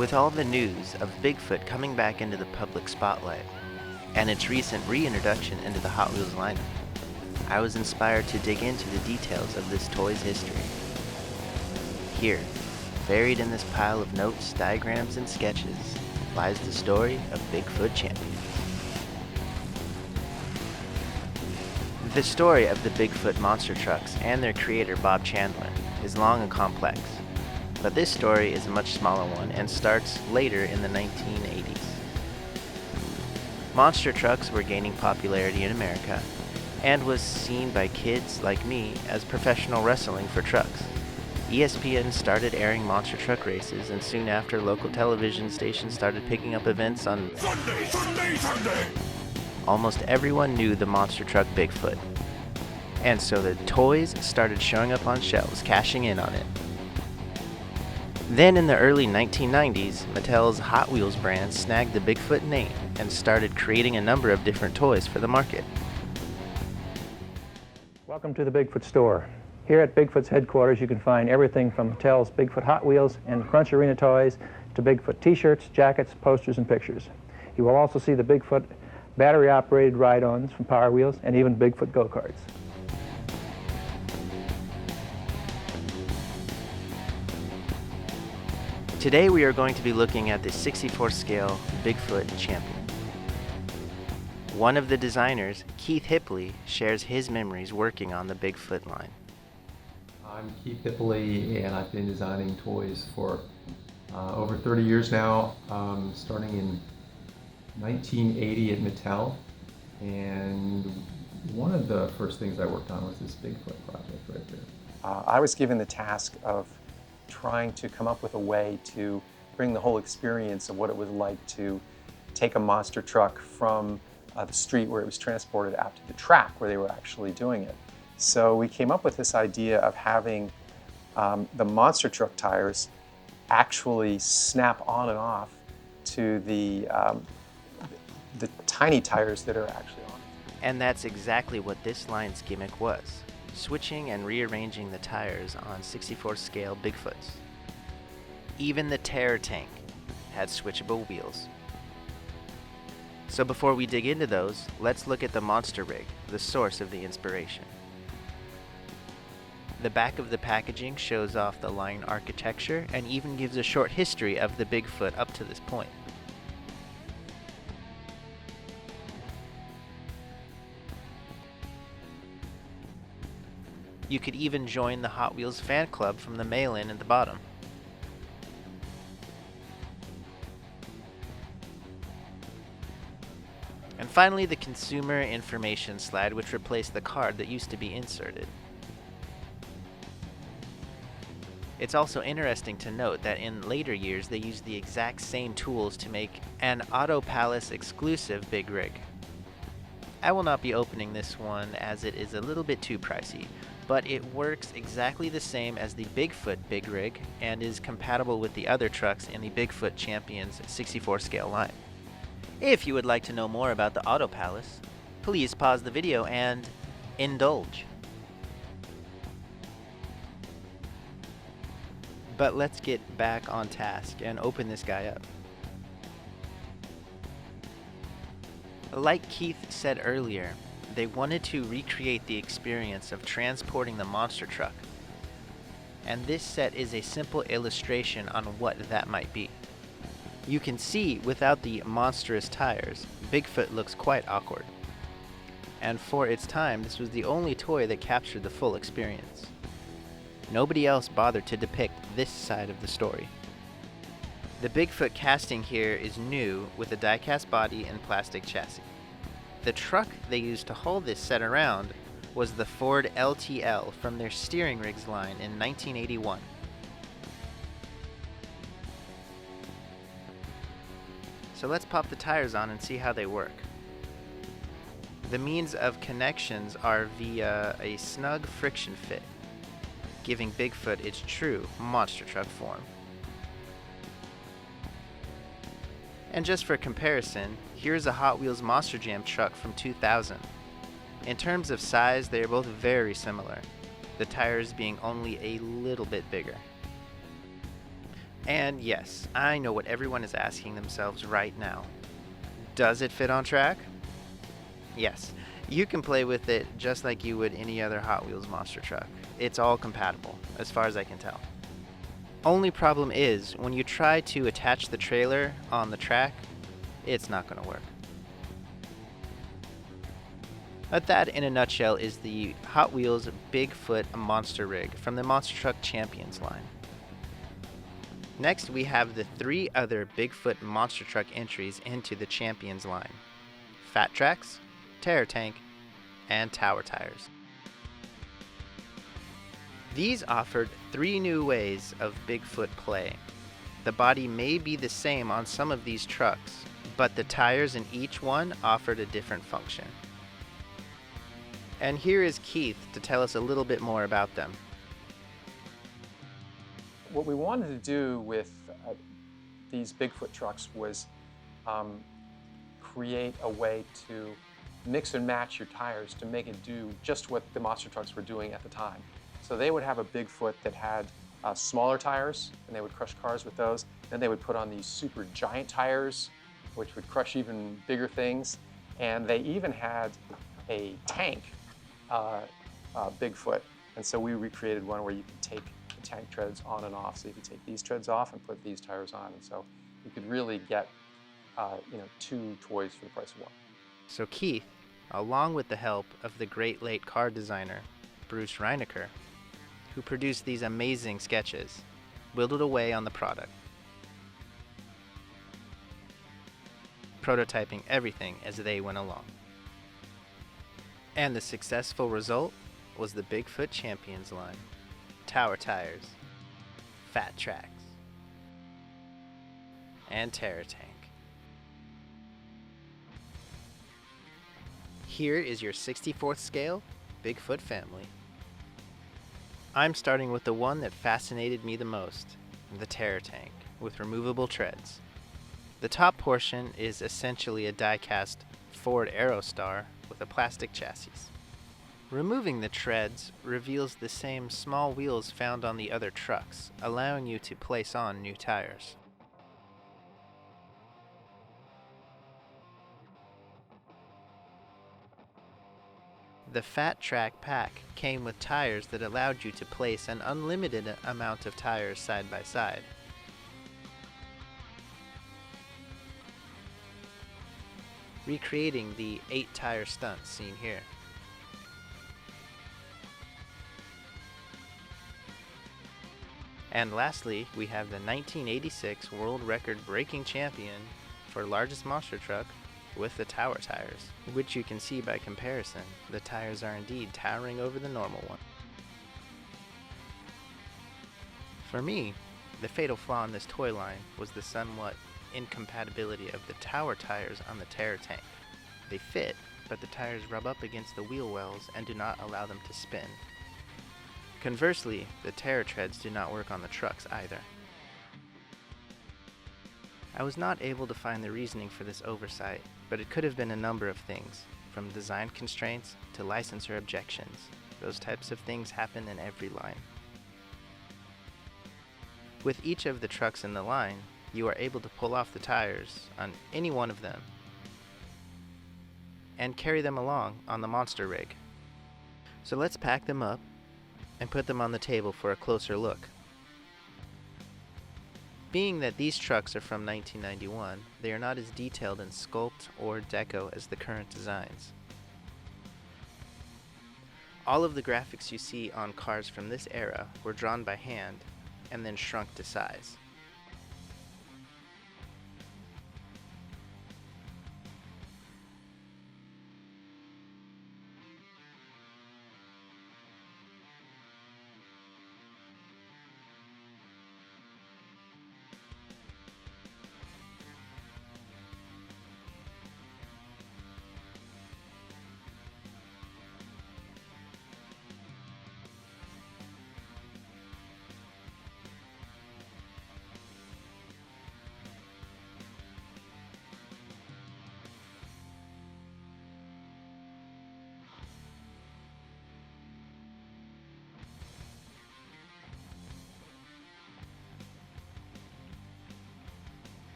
With all the news of Bigfoot coming back into the public spotlight, and its recent reintroduction into the Hot Wheels lineup, I was inspired to dig into the details of this toy's history. Here, buried in this pile of notes, diagrams, and sketches, lies the story of Bigfoot Champions. The story of the Bigfoot monster trucks and their creator Bob Chandler is long and complex, but this story is a much smaller one and starts later in the 1980s. Monster trucks were gaining popularity in America and was seen by kids like me as professional wrestling for trucks. ESPN started airing monster truck races, and soon after, local television stations started picking up events on Sunday. Almost everyone knew the monster truck Bigfoot, and so the toys started showing up on shelves, cashing in on it. Then in the early 1990s, Mattel's Hot Wheels brand snagged the Bigfoot name and started creating a number of different toys for the market. Welcome to the Bigfoot Store. Here at Bigfoot's headquarters, you can find everything from Mattel's Bigfoot Hot Wheels and Crunch Arena toys to Bigfoot t-shirts, jackets, posters, and pictures. You will also see the Bigfoot battery-operated ride-ons from Power Wheels and even Bigfoot go-karts. Today we are going to be looking at the 64 scale Bigfoot Champion. One of the designers, Keith Hipley, shares his memories working on the Bigfoot line. I'm Keith Hipley, and I've been designing toys for over 30 years now, starting in 1980 at Mattel. And one of the first things I worked on was this Bigfoot project right there. I was given the task of trying to come up with a way to bring the whole experience of what it was like to take a monster truck from the street where it was transported out to the track where they were actually doing it. So we came up with this idea of having the monster truck tires actually snap on and off to the tiny tires that are actually on it. And that's exactly what this line's gimmick was. Switching and rearranging the tires on 64 scale Bigfoots. Even the Terror Tank had switchable wheels. So before we dig into those, let's look at the monster rig, the source of the inspiration. The back of the packaging shows off the line architecture and even gives a short history of the Bigfoot up to this point. You could even join the Hot Wheels fan club from the mail-in at the bottom. And finally, the consumer information slide, which replaced the card that used to be inserted. It's also interesting to note that in later years they used the exact same tools to make an Auto Palace exclusive big rig. I will not be opening this one as it is a little bit too pricey, but it works exactly the same as the Bigfoot Big Rig and is compatible with the other trucks in the Bigfoot Champions 64 scale line. If you would like to know more about the Auto Palace, please pause the video and indulge. But let's get back on task and open this guy up. Like Keith said earlier, they wanted to recreate the experience of transporting the monster truck. And this set is a simple illustration on what that might be. You can see without the monstrous tires, Bigfoot looks quite awkward. And for its time, this was the only toy that captured the full experience. Nobody else bothered to depict this side of the story. The Bigfoot casting here is new with a die-cast body and plastic chassis. The truck they used to haul this set around was the Ford LTL from their steering rigs line in 1981. So let's pop the tires on and see how they work. The means of connections are via a snug friction fit, giving Bigfoot its true monster truck form. And just for comparison, here's a Hot Wheels Monster Jam truck from 2000. In terms of size, they are both very similar, the tires being only a little bit bigger. And yes, I know what everyone is asking themselves right now. Does it fit on track? Yes, you can play with it just like you would any other Hot Wheels monster truck. It's all compatible, as far as I can tell. Only problem is, when you try to attach the trailer on the track, it's not going to work. But that, in a nutshell, is the Hot Wheels BigFoot monster rig from the Monster Truck Champions line. Next, we have the 3 other Bigfoot monster truck entries into the Champions line: Fat Tracks, Terror Tank, and Tower Tires. These offered 3 new ways of Bigfoot play. The body may be the same on some of these trucks, but the tires in each one offered a different function. And here is Keith to tell us a little bit more about them. What we wanted to do with these Bigfoot trucks was create a way to mix and match your tires to make it do just what the monster trucks were doing at the time. So they would have a Bigfoot that had smaller tires, and they would crush cars with those. Then they would put on these super giant tires, which would crush even bigger things. And they even had a tank Bigfoot. And so we recreated one where you could take the tank treads on and off. So you could take these treads off and put these tires on. And so you could really get 2 toys for the price of 1. So Keith, along with the help of the great late car designer, Bruce Reinecker, who produced these amazing sketches, whittled away on the product, prototyping everything as they went along. And the successful result was the Bigfoot Champions line: Tower Tires, Fat Tracks, and Terror Tank. Here is your 64th scale Bigfoot family. I'm starting with the one that fascinated me the most, the Terror Tank, with removable treads. The top portion is essentially a die-cast Ford Aerostar with a plastic chassis. Removing the treads reveals the same small wheels found on the other trucks, allowing you to place on new tires. The Fat Track pack came with tires that allowed you to place an unlimited amount of tires side by side. Recreating the 8-tire stunt seen here. And lastly, we have the 1986 world record breaking champion for largest monster truck with the tower tires, which you can see by comparison. The tires are indeed towering over the normal one. For me, the fatal flaw in this toy line was the somewhat incompatibility of the tower tires on the Terror Tank. They fit, but the tires rub up against the wheel wells and do not allow them to spin. Conversely, the Terror treads do not work on the trucks either. I was not able to find the reasoning for this oversight, but it could have been a number of things, from design constraints to licensor objections. Those types of things happen in every line. With each of the trucks in the line, you are able to pull off the tires on any one of them and carry them along on the monster rig. So let's pack them up and put them on the table for a closer look. Being that these trucks are from 1991, they are not as detailed in sculpt or deco as the current designs. All of the graphics you see on cars from this era were drawn by hand and then shrunk to size.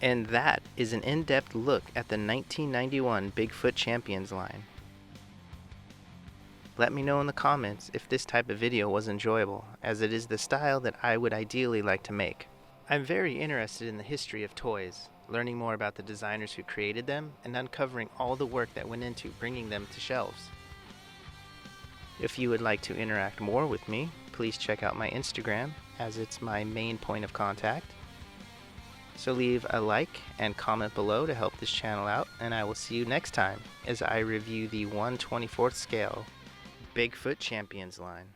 And that is an in-depth look at the 1991 Bigfoot Champions line. Let me know in the comments if this type of video was enjoyable, as it is the style that I would ideally like to make. I'm very interested in the history of toys, learning more about the designers who created them, and uncovering all the work that went into bringing them to shelves. If you would like to interact more with me, please check out my Instagram, as it's my main point of contact. So leave a like and comment below to help this channel out, and I will see you next time as I review the 1/24th scale Bigfoot Champions line.